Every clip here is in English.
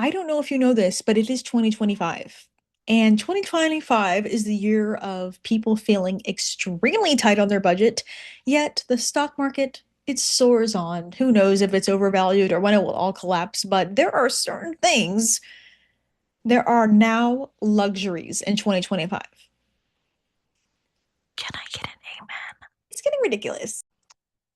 I don't know if you know this, but it is 2025. And 2025 is the year of people feeling extremely tight on their budget, yet the stock market, it soars on. Who knows if it's overvalued or when it will all collapse, but there are certain things, there are now luxuries in 2025. Can I get an amen? It's getting ridiculous.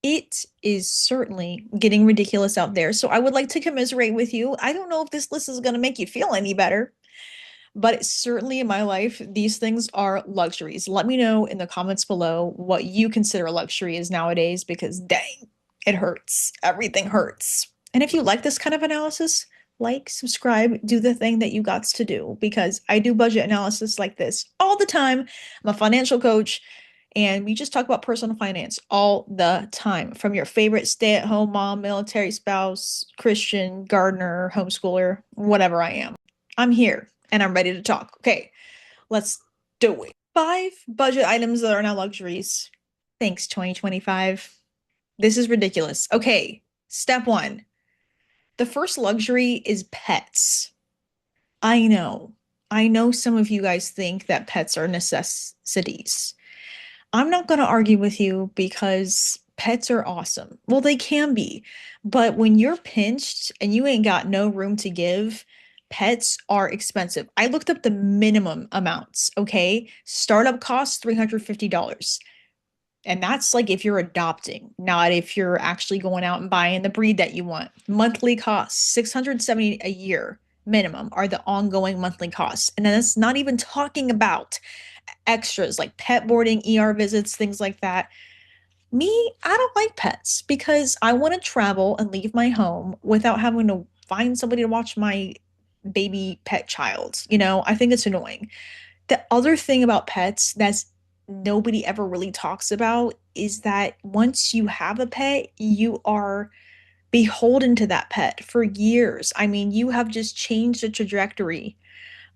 It is certainly getting ridiculous out there. So I would like to commiserate with you. I don't know if this list is going to make you feel any better. But certainly in my life, these things are luxuries. Let me know in the comments below what you consider a luxury is nowadays, because dang, it hurts. Everything hurts. And if you like this kind of analysis, like, subscribe, do the thing that you got to do, because I do budget analysis like this all the time. I'm a financial coach, and we just talk about personal finance all the time. From your favorite stay-at-home mom, military spouse, Christian, gardener, homeschooler, whatever I am. I'm here and I'm ready to talk. Okay, let's do it. Five budget items that are now luxuries. Thanks, 2025. This is ridiculous. Okay, step one. The first luxury is pets. I know. I know some of you guys think that pets are necessities. I'm not going to argue with you because pets are awesome. Well, they can be. But when you're pinched and you ain't got no room to give, pets are expensive. I looked up the minimum amounts, okay? Startup costs $350. And that's like if you're adopting, not if you're actually going out and buying the breed that you want. Monthly costs, 670 a year minimum are the ongoing monthly costs. And then it's not even talking about extras like pet boarding, ER visits, things like that. Me, I don't like pets because I want to travel and leave my home without having to find somebody to watch my baby pet child. I think it's annoying. The other thing about pets that's nobody ever really talks about is that once you have a pet, you are beholden to that pet for years. I mean, you have just changed the trajectory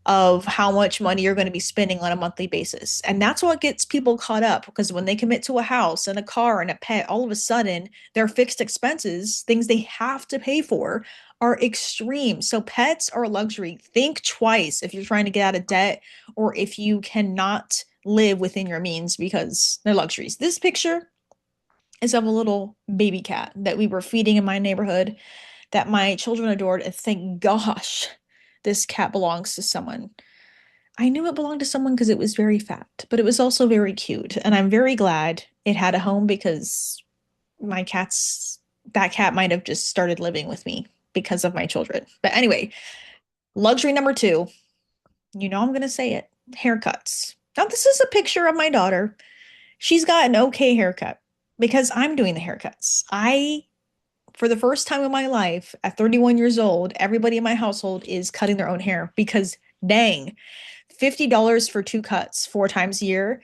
of how much money you're going to be spending on a monthly basis. And that's what gets people caught up, because when they commit to a house and a car and a pet, all of a sudden their fixed expenses, things they have to pay for, are extreme. So pets are a luxury. Think twice if you're trying to get out of debt or if you cannot live within your means, because they're luxuries. This picture is of a little baby cat that we were feeding in my neighborhood that my children adored. And thank gosh, this cat belongs to someone. I knew it belonged to someone because it was very fat, but it was also very cute. And I'm very glad it had a home, because that cat might have just started living with me because of my children. But anyway, luxury number two, I'm going to say it, haircuts. Now, this is a picture of my daughter. She's got an okay haircut because I'm doing the haircuts. For the first time in my life, at 31 years old, everybody in my household is cutting their own hair because dang, $50 for two cuts 4 times a year.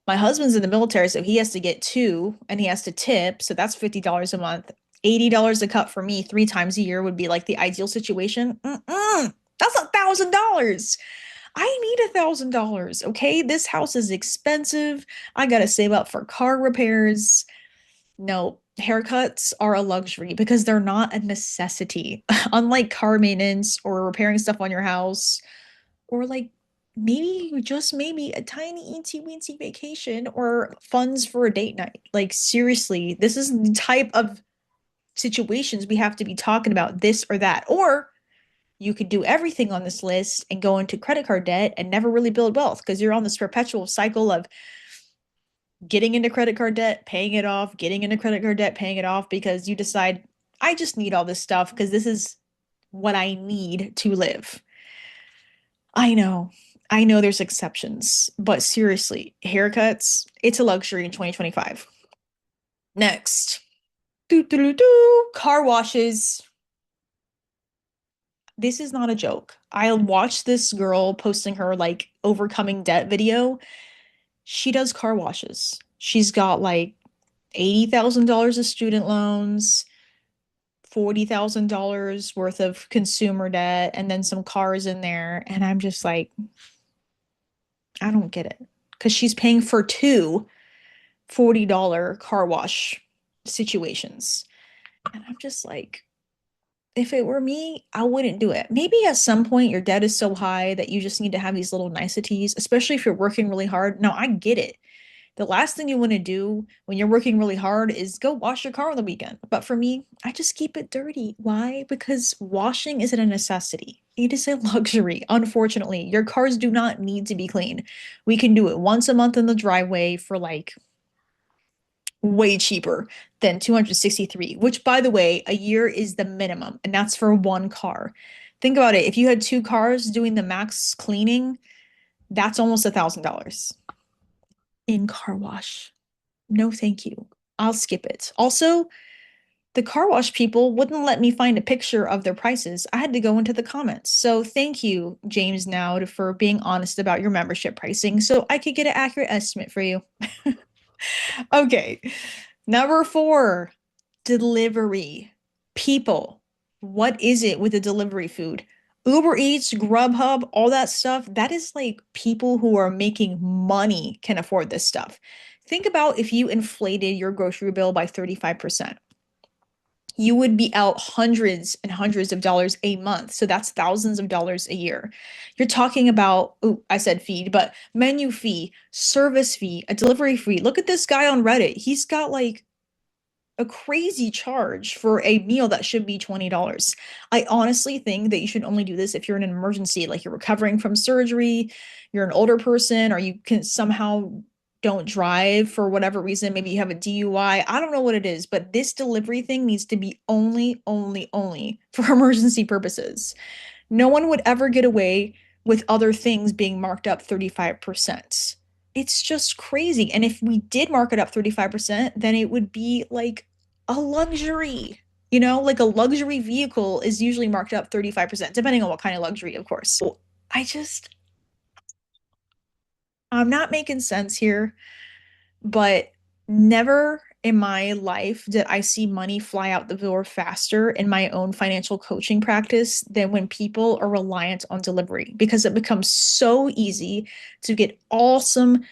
My husband's in the military, so he has to get two and he has to tip. So that's $50 a month. $80 a cut for me 3 times a year would be like the ideal situation. That's $1,000. I need $1,000. Okay. This house is expensive. I got to save up for car repairs. No, haircuts are a luxury because they're not a necessity. Unlike car maintenance or repairing stuff on your house, or like maybe, just maybe, a tiny eensy weensy vacation or funds for a date night. Like, seriously, this is the type of situations we have to be talking about, this or that. Or you could do everything on this list and go into credit card debt and never really build wealth, because you're on this perpetual cycle of getting into credit card debt, paying it off, getting into credit card debt, paying it off, because you decide, I just need all this stuff because this is what I need to live. I know. I know there's exceptions, but seriously, haircuts, it's a luxury in 2025. Next, car washes. This is not a joke. I watched this girl posting her like overcoming debt video. She does car washes. She's got like $80,000 of student loans, $40,000 worth of consumer debt, and then some cars in there. And I'm just like, I don't get it. Because she's paying for two $40 car wash situations. And I'm just like, if it were me, I wouldn't do it. Maybe at some point your debt is so high that you just need to have these little niceties, especially if you're working really hard. No, I get it. The last thing you want to do when you're working really hard is go wash your car on the weekend. But for me, I just keep it dirty. Why? Because washing isn't a necessity. It is a luxury. Unfortunately, your cars do not need to be clean. We can do it once a month in the driveway for like way cheaper than 263, which by the way, a year is the minimum, and that's for one car. Think about it. If you had two cars doing the max cleaning, that's almost $1,000 in car wash. No, thank you. I'll skip it. Also, the car wash people wouldn't let me find a picture of their prices. I had to go into the comments. So thank you, James Now, for being honest about your membership pricing so I could get an accurate estimate for you. Okay. Number four, delivery. People. What is it with the delivery food? Uber Eats, Grubhub, all that stuff, that is like people who are making money can afford this stuff. Think about if you inflated your grocery bill by 35%. You would be out hundreds and hundreds of dollars a month. So that's thousands of dollars a year. You're talking about, oh, I said feed, but menu fee, service fee, a delivery fee. Look at this guy on Reddit. He's got like a crazy charge for a meal that should be $20. I honestly think that you should only do this if you're in an emergency, like you're recovering from surgery, you're an older person, or you can somehow don't drive for whatever reason. Maybe you have a DUI. I don't know what it is, but this delivery thing needs to be only for emergency purposes. No one would ever get away with other things being marked up 35%. It's just crazy. And if we did mark it up 35%, then it would be like a luxury. Like a luxury vehicle is usually marked up 35%, depending on what kind of luxury, of course. So I just, I'm not making sense here, but never in my life did I see money fly out the door faster in my own financial coaching practice than when people are reliant on delivery because it becomes so easy to get awesome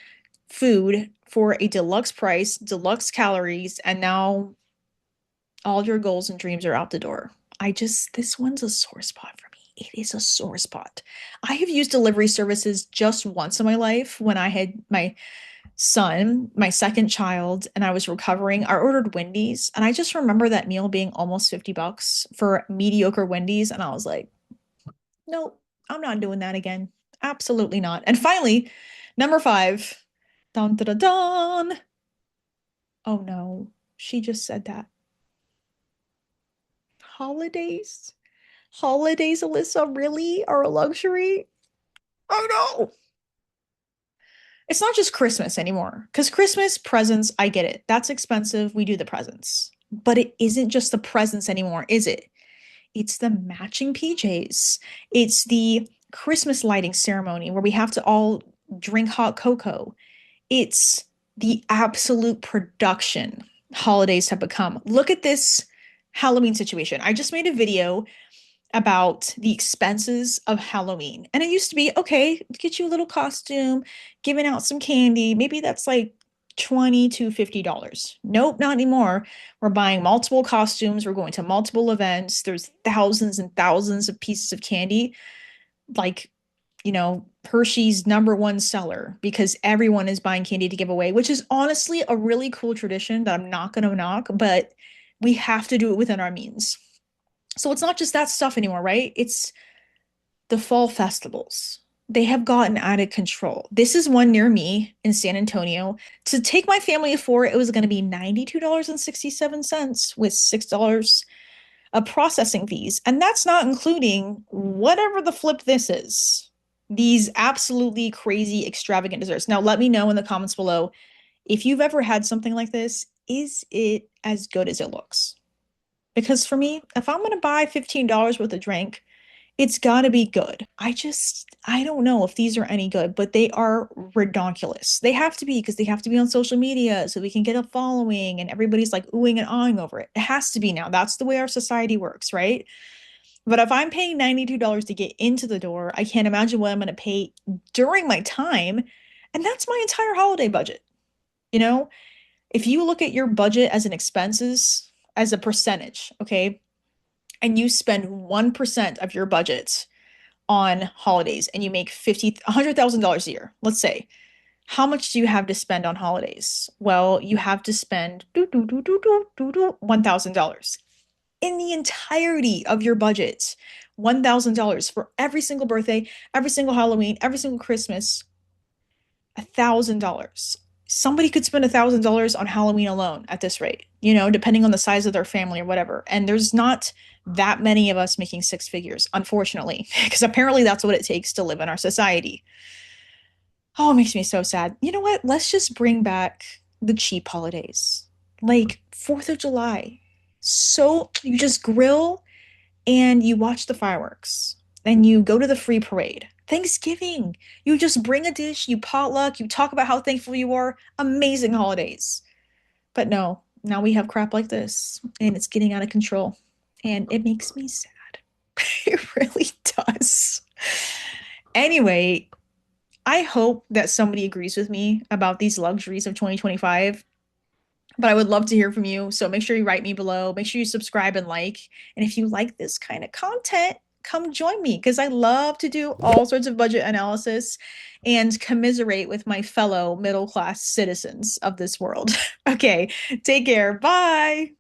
food for a deluxe price, deluxe calories, and now all your goals and dreams are out the door. This one's a sore spot for me. It is a sore spot. I have used delivery services just once in my life when I had my son, my second child, and I was recovering. I ordered Wendy's, and I just remember that meal being almost $50 for mediocre Wendy's. And I was like, nope, I'm not doing that again. Absolutely not. And finally, number five, dun dun dun dun. Oh no, she just said that. Holidays? Holidays, Alyssa, really are a luxury? Oh no. It's not just Christmas anymore. Because Christmas presents, I get it. That's expensive. We do the presents. But it isn't just the presents anymore, is it? It's the matching PJs. It's the Christmas lighting ceremony where we have to all drink hot cocoa. It's the absolute production holidays have become. Look at this Halloween situation. I just made a video about the expenses of Halloween. And it used to be, okay, get you a little costume, giving out some candy. Maybe that's like 20 to $50. Nope, not anymore. We're buying multiple costumes. We're going to multiple events. There's thousands and thousands of pieces of candy. Like, Hershey's number one seller because everyone is buying candy to give away, which is honestly a really cool tradition that I'm not going to knock, but we have to do it within our means. So it's not just that stuff anymore, right? It's the fall festivals. They have gotten out of control. This is one near me in San Antonio. To take my family of four, it was going to be $92.67 with $6 of processing fees. And that's not including whatever the flip this is. These absolutely crazy, extravagant desserts. Now, let me know in the comments below if you've ever had something like this. Is it as good as it looks? Because for me, if I'm going to buy $15 worth of drink, it's got to be good. I don't know if these are any good, but they are redonkulous. They have to be because they have to be on social media so we can get a following and everybody's like oohing and ahhing over it. It has to be now. That's the way our society works, right? But if I'm paying $92 to get into the door, I can't imagine what I'm going to pay during my time. And that's my entire holiday budget. You know, if you look at your budget as an expenses, as a percentage, okay? and you spend 1% of your budget on holidays and you make $100,000 a year, let's say, how much do you have to spend on holidays? Well, you have to spend $1,000 in the entirety of your budget. $1,000 for every single birthday, every single Halloween, every single Christmas. $1,000. Somebody could spend $1,000 on Halloween alone at this rate, depending on the size of their family or whatever. And there's not that many of us making six figures, unfortunately, because apparently that's what it takes to live in our society. Oh, it makes me so sad. You know what? Let's just bring back the cheap holidays, like 4th of July. So you just grill and you watch the fireworks and you go to the free parade. Thanksgiving, you just bring a dish, you potluck, you talk about how thankful you are. Amazing holidays. But no, now we have crap like this and it's getting out of control. And it makes me sad. It really does. Anyway, I hope that somebody agrees with me about these luxuries of 2025. But I would love to hear from you. So make sure you write me below. Make sure you subscribe and like. And if you like this kind of content, come join me because I love to do all sorts of budget analysis and commiserate with my fellow middle class citizens of this world. Okay, take care. Bye.